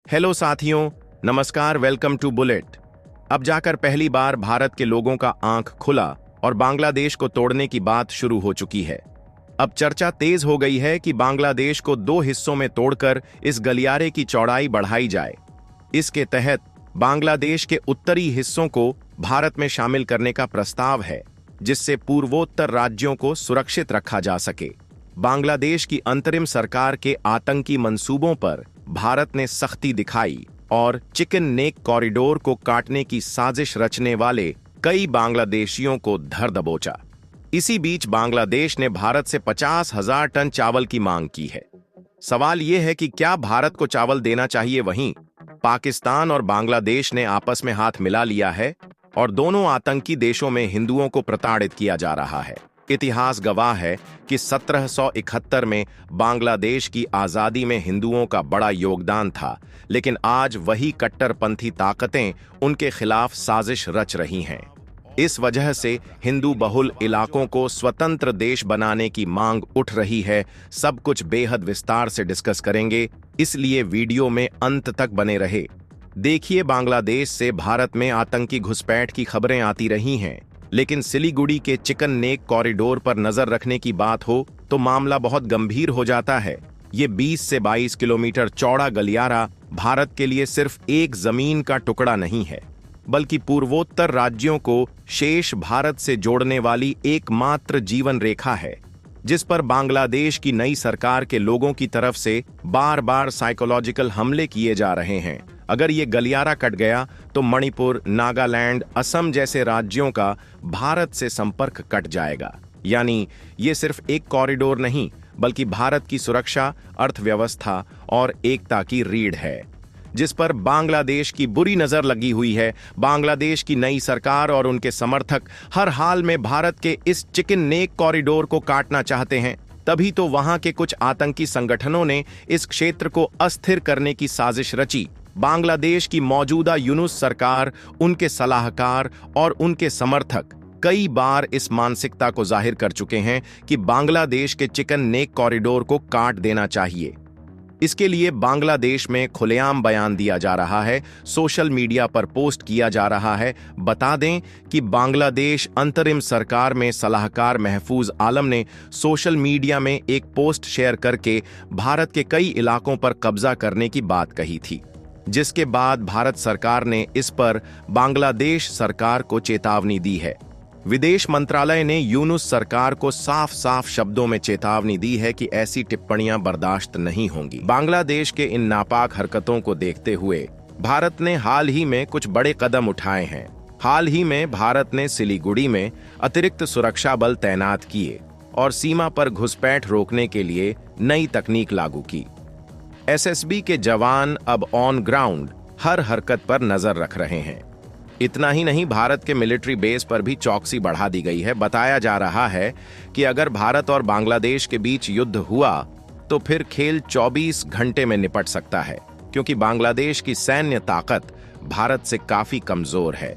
Hello साथियों, नमस्कार। Welcome to bullet. अब जाकर पहली बार भारत के लोगों का आंख खुला और बांग्लादेश को तोड़ने की बात शुरू हो चुकी है। अब चर्चा तेज हो गई है कि बांग्लादेश को दो हिस्सों में तोड़कर इस गलियारे की चौड़ाई बढ़ाई जाए। इसके तहत बांग्लादेश के उत्तरी हिस्सों को भारत में शामिल करने का प्रस्ताव है, जिससे पूर्वोत्तर राज्यों को सुरक्षित रखा जा सके। बांग्लादेश की अंतरिम सरकार के आतंकी मंसूबों पर भारत ने सख्ती दिखाई और चिकन नेक कॉरिडोर को काटने की साजिश रचने वाले कई बांग्लादेशियों को धर दबोचा। इसी बीच बांग्लादेश ने भारत से 50,000 टन चावल की मांग की है। सवाल यह है कि क्या भारत को चावल देना चाहिए? वहीं पाकिस्तान और बांग्लादेश ने आपस में हाथ मिला लिया है और दोनों आतंकी देशों में हिंदुओं को प्रताड़ित किया जा रहा है। इतिहास गवाह है कि 1771 में बांग्लादेश की आजादी में हिंदुओं का बड़ा योगदान था, लेकिन आज वही कट्टरपंथी ताकतें उनके खिलाफ साजिश रच रही हैं। इस वजह से हिंदू बहुल इलाकों को स्वतंत्र देश बनाने की मांग उठ रही है। सब कुछ बेहद विस्तार से डिस्कस करेंगे, इसलिए वीडियो में अंत तक बने रहे। देखिए, बांग्लादेश से भारत में आतंकी घुसपैठ की खबरें आती रही हैं, लेकिन सिलीगुड़ी के चिकन नेक कॉरिडोर पर नजर रखने की बात हो तो मामला बहुत गंभीर हो जाता है। ये 20 से 22 किलोमीटर चौड़ा गलियारा भारत के लिए सिर्फ एक जमीन का टुकड़ा नहीं है, बल्कि पूर्वोत्तर राज्यों को शेष भारत से जोड़ने वाली एकमात्र जीवन रेखा है, जिस पर बांग्लादेश की नई सरकार के लोगों की तरफ से बार बार साइकोलॉजिकल हमले किए जा रहे हैं। अगर ये गलियारा कट गया तो मणिपुर, नागालैंड, असम जैसे राज्यों का भारत से संपर्क कट जाएगा। यानी ये सिर्फ एक कॉरिडोर नहीं, बल्कि भारत की सुरक्षा, अर्थव्यवस्था और एकता की रीढ़ है, जिस पर बांग्लादेश की बुरी नजर लगी हुई है। बांग्लादेश की नई सरकार और उनके समर्थक हर हाल में भारत के इस चिकन नेक कॉरिडोर को काटना चाहते हैं। तभी तो वहां के कुछ आतंकी संगठनों ने इस क्षेत्र को अस्थिर करने की साजिश रची। बांग्लादेश की मौजूदा यूनुस सरकार, उनके सलाहकार और उनके समर्थक कई बार इस मानसिकता को जाहिर कर चुके हैं कि बांग्लादेश के चिकन नेक कॉरिडोर को काट देना चाहिए। इसके लिए बांग्लादेश में खुलेआम बयान दिया जा रहा है, सोशल मीडिया पर पोस्ट किया जा रहा है। बता दें कि बांग्लादेश अंतरिम सरकार में सलाहकार महफूज आलम ने सोशल मीडिया में एक पोस्ट शेयर करके भारत के कई इलाकों पर कब्जा करने की बात कही थी, जिसके बाद भारत सरकार ने इस पर बांग्लादेश सरकार को चेतावनी दी है। विदेश मंत्रालय ने यूनुस सरकार को साफ साफ शब्दों में चेतावनी दी है कि ऐसी टिप्पणियां बर्दाश्त नहीं होंगी। बांग्लादेश के इन नापाक हरकतों को देखते हुए भारत ने हाल ही में कुछ बड़े कदम उठाए हैं। हाल ही में भारत ने सिलीगुड़ी में अतिरिक्त सुरक्षा बल तैनात किए और सीमा पर घुसपैठ रोकने के लिए नई तकनीक लागू की। एसएसबी के जवान अब ऑन ग्राउंड हर हरकत पर नजर रख रहे हैं। इतना ही नहीं, भारत के मिलिट्री बेस पर भी चौकसी बढ़ा दी गई है। बताया जा रहा है कि अगर भारत और बांग्लादेश के बीच युद्ध हुआ तो फिर खेल 24 घंटे में निपट सकता है, क्योंकि बांग्लादेश की सैन्य ताकत भारत से काफी कमजोर है।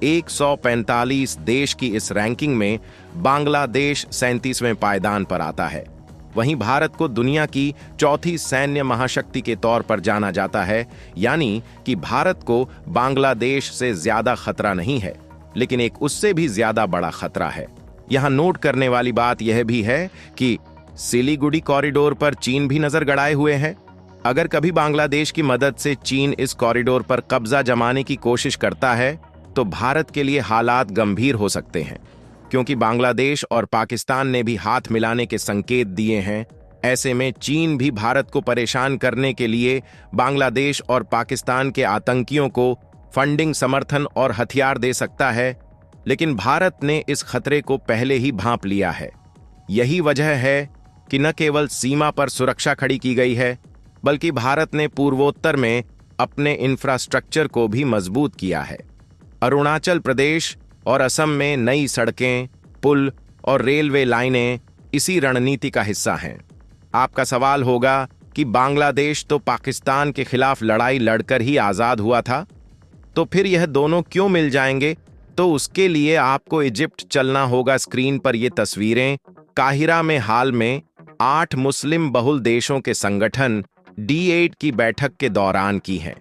145 देश की इस रैंकिंग में बांग्लादेश 37वें पायदान पर आता है। वहीं भारत को दुनिया की चौथी सैन्य महाशक्ति के तौर पर जाना जाता है। यानी कि भारत को बांग्लादेश से ज्यादा खतरा नहीं है, लेकिन एक उससे भी ज्यादा बड़ा खतरा है। यहां नोट करने वाली बात यह भी है कि सिलीगुड़ी कॉरिडोर पर चीन भी नजर गड़ाए हुए है। अगर कभी बांग्लादेश की मदद से चीन इस कॉरिडोर पर कब्जा जमाने की कोशिश करता है तो भारत के लिए हालात गंभीर हो सकते हैं, क्योंकि बांग्लादेश और पाकिस्तान ने भी हाथ मिलाने के संकेत दिए हैं। ऐसे में चीन भी भारत को परेशान करने के लिए बांग्लादेश और पाकिस्तान के आतंकियों को फंडिंग, समर्थन और हथियार दे सकता है। लेकिन भारत ने इस खतरे को पहले ही भांप लिया है। यही वजह है कि न केवल सीमा पर सुरक्षा खड़ी की गई है, बल्कि भारत ने पूर्वोत्तर में अपने इंफ्रास्ट्रक्चर को भी मजबूत किया है। अरुणाचल प्रदेश और असम में नई सड़कें, पुल और रेलवे लाइनें इसी रणनीति का हिस्सा हैं। आपका सवाल होगा कि बांग्लादेश तो पाकिस्तान के खिलाफ लड़ाई लड़कर ही आजाद हुआ था, तो फिर यह दोनों क्यों मिल जाएंगे? तो उसके लिए आपको इजिप्ट चलना होगा। स्क्रीन पर ये तस्वीरें काहिरा में हाल में 8 मुस्लिम बहुल देशों के संगठन D8 की बैठक के दौरान की हैं।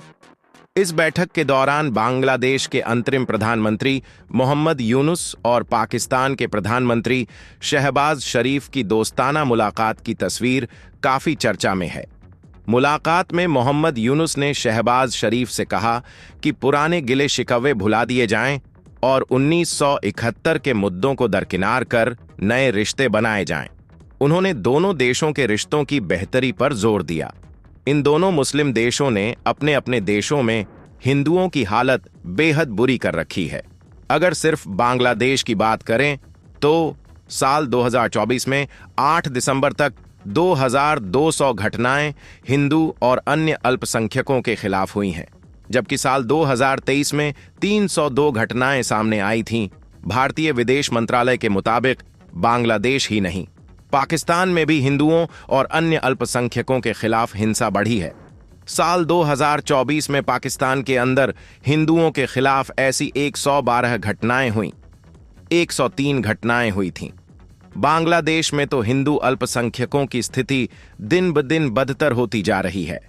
इस बैठक के दौरान बांग्लादेश के अंतरिम प्रधानमंत्री मोहम्मद यूनुस और पाकिस्तान के प्रधानमंत्री शहबाज शरीफ की दोस्ताना मुलाकात की तस्वीर काफी चर्चा में है। मुलाकात में मोहम्मद यूनुस ने शहबाज शरीफ से कहा कि पुराने गिले शिकवे भुला दिए जाएं और 1971 के मुद्दों को दरकिनार कर नए रिश्ते बनाए जाएं। उन्होंने दोनों देशों के रिश्तों की बेहतरी पर जोर दिया। इन दोनों मुस्लिम देशों ने अपने अपने देशों में हिंदुओं की हालत बेहद बुरी कर रखी है। अगर सिर्फ बांग्लादेश की बात करें तो साल 2024 में 8 दिसंबर तक 2200 घटनाएं हिंदू और अन्य अल्पसंख्यकों के खिलाफ हुई हैं, जबकि साल 2023 में 302 घटनाएं सामने आई थीं। भारतीय विदेश मंत्रालय के मुताबिक बांग्लादेश ही नहीं, पाकिस्तान में भी हिंदुओं और अन्य अल्पसंख्यकों के खिलाफ हिंसा बढ़ी है। साल 2024 में पाकिस्तान के अंदर हिंदुओं के खिलाफ ऐसी 112 घटनाएं हुईं, 103 घटनाएं हुई थीं। बांग्लादेश में तो हिंदू अल्पसंख्यकों की स्थिति दिन ब दिन बदतर होती जा रही है।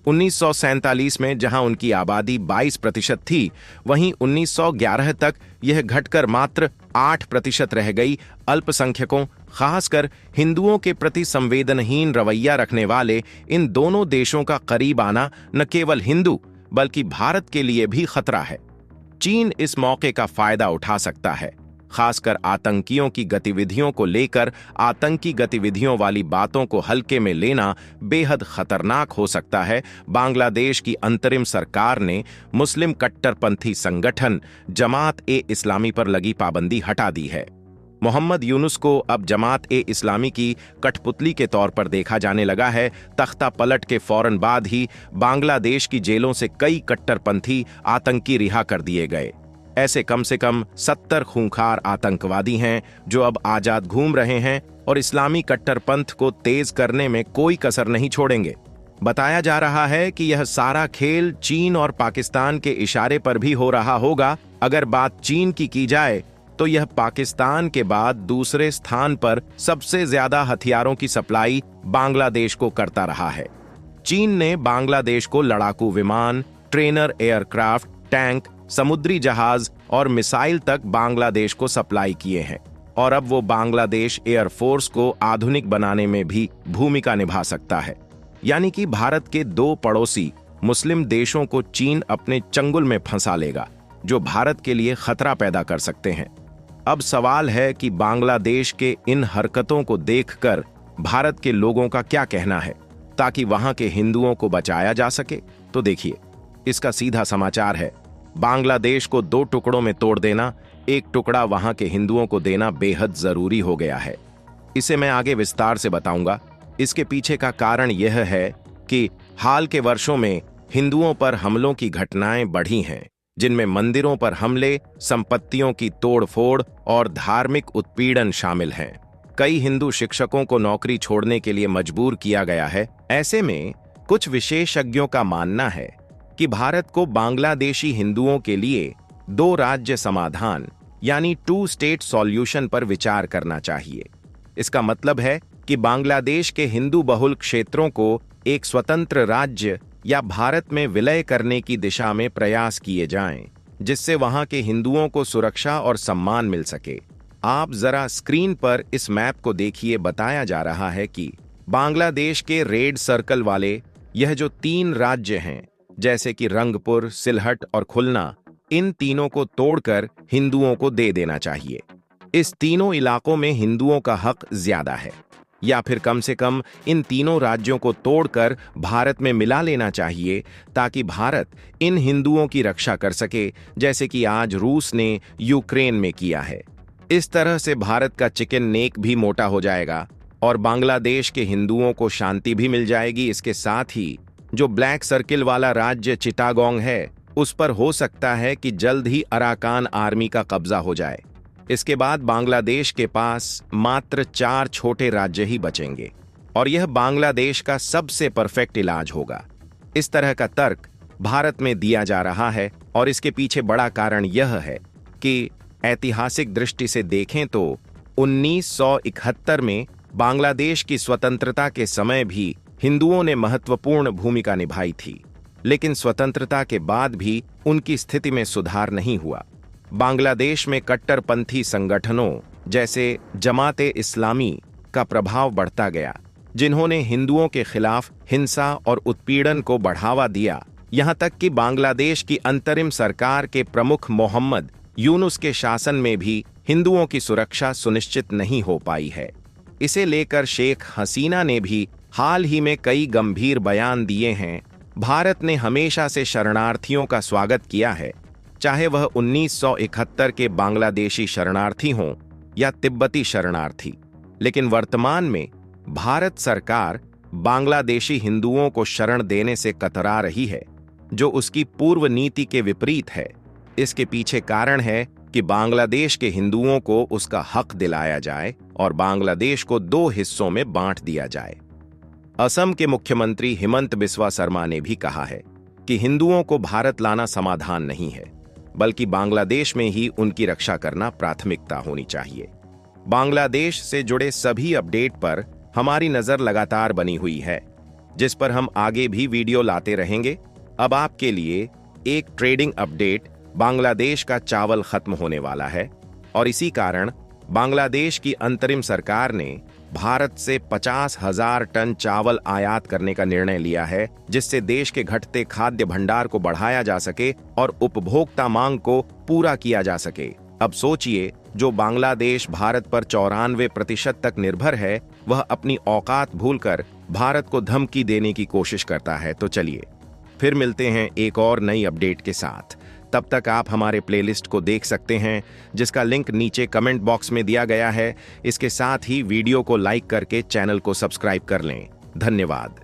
1947 में जहां उनकी आबादी 22% थी, वहीं 1911 तक यह घटकर मात्र 8% रह गई। अल्पसंख्यकों, खासकर हिंदुओं के प्रति संवेदनहीन रवैया रखने वाले इन दोनों देशों का करीब आना न केवल हिंदू बल्कि भारत के लिए भी खतरा है। चीन इस मौके का फायदा उठा सकता है, खासकर आतंकियों की गतिविधियों को लेकर। आतंकी गतिविधियों वाली बातों को हल्के में लेना बेहद खतरनाक हो सकता है। बांग्लादेश की अंतरिम सरकार ने मुस्लिम कट्टरपंथी संगठन जमात-ए-इस्लामी पर लगी पाबंदी हटा दी है। मोहम्मद यूनुस को अब जमात-ए-इस्लामी की कठपुतली के तौर पर देखा जाने लगा है। तख्ता पलट के फौरन बाद ही बांग्लादेश की जेलों से कई कट्टरपंथी आतंकी रिहा कर दिए गए। ऐसे कम से कम 70 खूंखार आतंकवादी हैं जो अब आजाद घूम रहे हैं और इस्लामी कट्टरपंथ को तेज करने में कोई कसर नहीं छोड़ेंगे। बताया जा रहा है कि यह सारा खेल चीन और पाकिस्तान के इशारे पर भी हो रहा होगा। अगर बात चीन की जाए तो यह पाकिस्तान के बाद दूसरे स्थान पर सबसे ज्यादा हथियारों की सप्लाई बांग्लादेश को करता रहा है। चीन ने बांग्लादेश को लड़ाकू विमान, ट्रेनर एयरक्राफ्ट, टैंक, समुद्री जहाज और मिसाइल तक बांग्लादेश को सप्लाई किए हैं और अब वो बांग्लादेश एयरफोर्स को आधुनिक बनाने में भी भूमिका निभा सकता है। यानी कि भारत के दो पड़ोसी मुस्लिम देशों को चीन अपने चंगुल में फंसा लेगा, जो भारत के लिए खतरा पैदा कर सकते हैं। अब सवाल है कि बांग्लादेश के इन हरकतों को देखकर भारत के लोगों का क्या कहना है ताकि वहां के हिंदुओं को बचाया जा सके। तो देखिए, इसका सीधा समाचार है, बांग्लादेश को 2 टुकड़ों में तोड़ देना, एक टुकड़ा वहां के हिंदुओं को देना बेहद जरूरी हो गया है। इसे मैं आगे विस्तार से बताऊंगा। इसके पीछे का कारण यह है कि हाल के वर्षों में हिंदुओं पर हमलों की घटनाएं बढ़ी हैं, जिनमें मंदिरों पर हमले, संपत्तियों की तोड़फोड़ और धार्मिक उत्पीड़न शामिल हैं। कई हिंदू शिक्षकों को नौकरी छोड़ने के लिए मजबूर किया गया है। ऐसे में कुछ विशेषज्ञों का मानना है कि भारत को बांग्लादेशी हिंदुओं के लिए 2 राज्य समाधान यानी 2 स्टेट सॉल्यूशन पर विचार करना चाहिए। इसका मतलब है कि बांग्लादेश के हिंदू बहुल क्षेत्रों को एक स्वतंत्र राज्य या भारत में विलय करने की दिशा में प्रयास किए जाएं, जिससे वहां के हिंदुओं को सुरक्षा और सम्मान मिल सके। आप जरा स्क्रीन पर इस मैप को देखिए। बताया जा रहा है कि बांग्लादेश के रेड सर्कल वाले यह जो 3 राज्य हैं, जैसे कि रंगपुर, सिलहट और खुलना, इन तीनों को तोड़कर हिंदुओं को दे देना चाहिए। इस तीनों इलाकों में हिंदुओं का हक ज्यादा है, या फिर कम से कम इन तीनों राज्यों को तोड़कर भारत में मिला लेना चाहिए ताकि भारत इन हिंदुओं की रक्षा कर सके, जैसे कि आज रूस ने यूक्रेन में किया है। इस तरह से भारत का चिकन नेक भी मोटा हो जाएगा और बांग्लादेश के हिंदुओं को शांति भी मिल जाएगी। इसके साथ ही जो ब्लैक सर्किल वाला राज्य चिटागोंग है, उस पर हो सकता है कि जल्द ही अराकान आर्मी का कब्जा हो जाए। इसके बाद बांग्लादेश के पास मात्र 4 छोटे राज्य ही बचेंगे और यह बांग्लादेश का सबसे परफेक्ट इलाज होगा। इस तरह का तर्क भारत में दिया जा रहा है और इसके पीछे बड़ा कारण यह है कि ऐतिहासिक दृष्टि से देखें तो 1971 में बांग्लादेश की स्वतंत्रता के समय भी हिंदुओं ने महत्वपूर्ण भूमिका निभाई थी, लेकिन स्वतंत्रता के बाद भी उनकी स्थिति में सुधार नहीं हुआ। बांग्लादेश में कट्टरपंथी संगठनों जैसे जमाते इस्लामी का प्रभाव बढ़ता गया, जिन्होंने हिंदुओं के खिलाफ हिंसा और उत्पीड़न को बढ़ावा दिया। यहां तक कि बांग्लादेश की अंतरिम सरकार के प्रमुख मोहम्मद यूनुस के शासन में भी हिंदुओं की सुरक्षा सुनिश्चित नहीं हो पाई है। इसे लेकर शेख हसीना ने भी हाल ही में कई गंभीर बयान दिए हैं। भारत ने हमेशा से शरणार्थियों का स्वागत किया है, चाहे वह 1971 के बांग्लादेशी शरणार्थी हों या तिब्बती शरणार्थी। लेकिन वर्तमान में भारत सरकार बांग्लादेशी हिंदुओं को शरण देने से कतरा रही है, जो उसकी पूर्व नीति के विपरीत है। इसके पीछे कारण है कि बांग्लादेश के हिंदुओं को उसका हक दिलाया जाए और बांग्लादेश को 2 हिस्सों में बांट दिया जाए। असम के मुख्यमंत्री हिमंत बिस्वा शर्मा ने भी कहा है कि हिंदुओं को भारत लाना समाधान नहीं है, बल्कि बांग्लादेश में ही उनकी रक्षा करना प्राथमिकता होनी चाहिए। बांग्लादेश से जुड़े सभी अपडेट पर हमारी नजर लगातार बनी हुई है, जिस पर हम आगे भी वीडियो लाते रहेंगे। अब आपके लिए एक ट्रेडिंग अपडेट। बांग्लादेश का चावल खत्म होने वाला है और इसी कारण बांग्लादेश की अंतरिम सरकार ने भारत से 50,000 टन चावल आयात करने का निर्णय लिया है, जिससे देश के घटते खाद्य भंडार को बढ़ाया जा सके और उपभोक्ता मांग को पूरा किया जा सके। अब सोचिए, जो बांग्लादेश भारत पर 94% तक निर्भर है, वह अपनी औकात भूलकर भारत को धमकी देने की कोशिश करता है। तो चलिए फिर मिलते हैं एक और नई अपडेट के साथ। तब तक आप हमारे प्लेलिस्ट को देख सकते हैं, जिसका लिंक नीचे कमेंट बॉक्स में दिया गया है। इसके साथ ही वीडियो को लाइक करके चैनल को सब्सक्राइब कर लें। धन्यवाद।